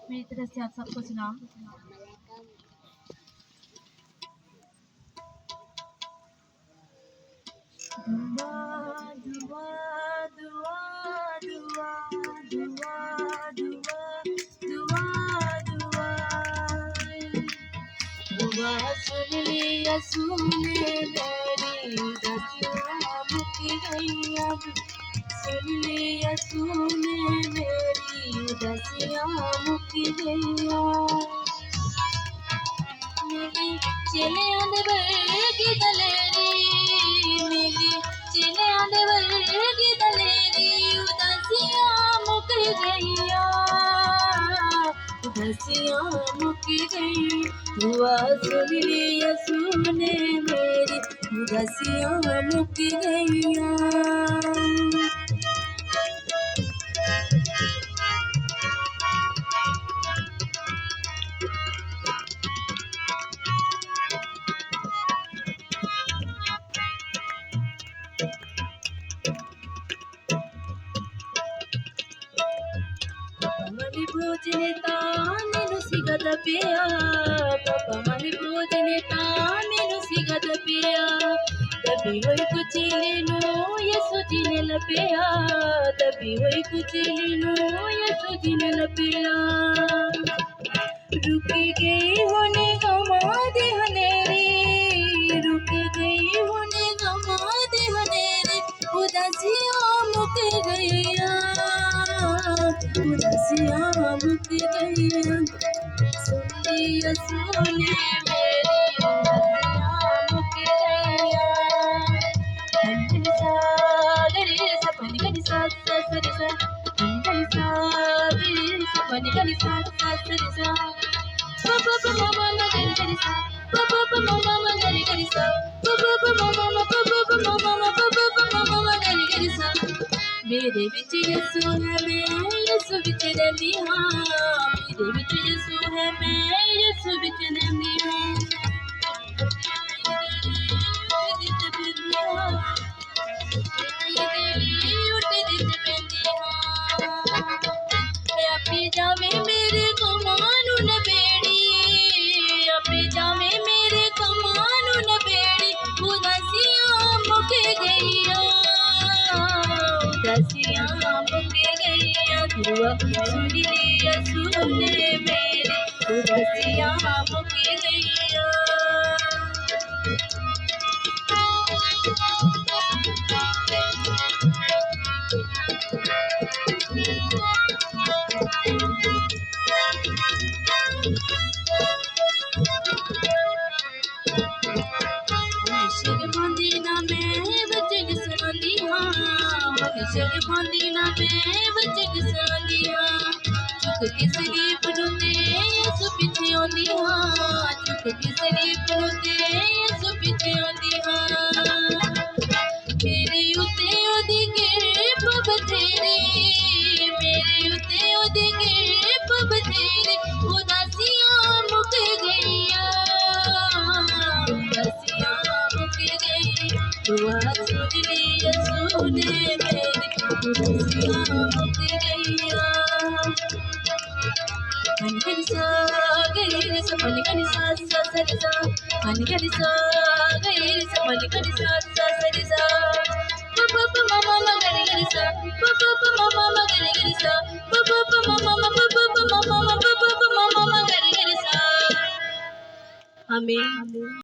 मेरी तरफ से आप सबको सलाम। दुआ दुआ दुआ दुआ दुआ दुआ दुआ दुआ दुआ सुन लिया सुने मेरी दसिया मुकी गैया सुन लिया सुने मेरी दसिया मुकी गैया मिली चले आंदे वर्गी दलेरी मिली चले आंदे वर्गी दलेरी उदासियां मुक गईया उदासियां मुक गई दुआ सुन लिया सुने मेरी उदासियां मुक गईया मनी भोजने ताने सिगद पिया पापा मनी भोजने ताने सिगद पिया तभी होई कुछ लेनो यसु जीने लपिया तभी होई कुछ लेनो यसु जीने लपिया रुक गई होने गमा दे हनेरी रुक गई होने गमा दे हनेरी उदासियां मुक गईया उदासियां मुक गईया सुन लिया सुने मेरी उदासियां मुक गईया हंगन सागरे सपन गन सास सरे सा हंगन सागरे सपन गन सास सरे सा पापा मामा ना गरी गरी सा पापा मामा मा गरी गरी सा पापा मामा मा गरी गरी सा मेरे विच यसु है मैं यसु विच रहंदी हां मेरे विच यसु है मैं यसु विच रहंदी हां आपी जावे मेरे कमानु न बेड़ी आपी जावे मेरे कमानु न बेड़ी उदासियां मुक गईया उदासियां मुक गईया दुआ सुन लिया सुने मेरी उदासियां मुक गईया मनुष्य बंदीना में बचग सनदी हां मनुष्य बंदीना में बचग सनदी हां चुक किसरी पनुते यसु पीछे आंदी हां चुक किसरी पनुते यसु पीछे आंदी हां मेरे उते ओदी कृप बथेरी मेरे उते ओदी कृप बथेरी उदासियां मुक गईया उदासियां मुक गई दुआ सुन लिया सुने मेरी उदासियां मुक गईया हनगन सा गई सपन गन सा सरे सा हनगन सा गई सपन गन सा सरे सा पापा मामा मा गरी गरी सा पापा मामा मा गरी गरी सा पापा मामा मा गरी गरी सा आमीन।